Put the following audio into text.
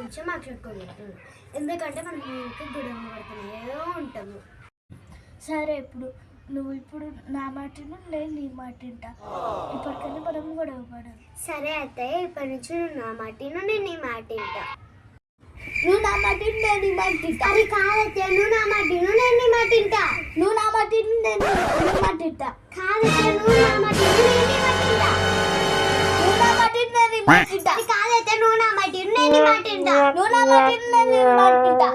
గురించి మాట్లాడుకోలేదు, ఎందుకంటే మనం ఇంకా గొడవ పడుతూనే ఉంటాము. సరే, ఇప్పుడు నా మాట నేను నీ మాట వింటా. ఇప్పటికైనా మనం గొడవ పడాలి. సరే అత్తయ్య, ఇప్పటి నుంచి నువ్వు నా మాట నేను నీ మాట వింటా. నువ్వు నా మాట నేను నీ మాట వింటా. అది కాదత్తయ్య, నువ్వు నా మాట నేను నీ మాట వింటా. నువ్వు నా మాట నేను నీ మాట వింటా. కాదత్తయ్య, నువ్వు నా మాట నేను నీ మాట వింటా. నువ్వు నా మాట నేను నీ మాట వింటా. అది కాదత్తయ్య, నువ్వు నా మాట నేను నీ మాట వింటా. నువ్వు నా మాట నేను నీ మాట వింటా.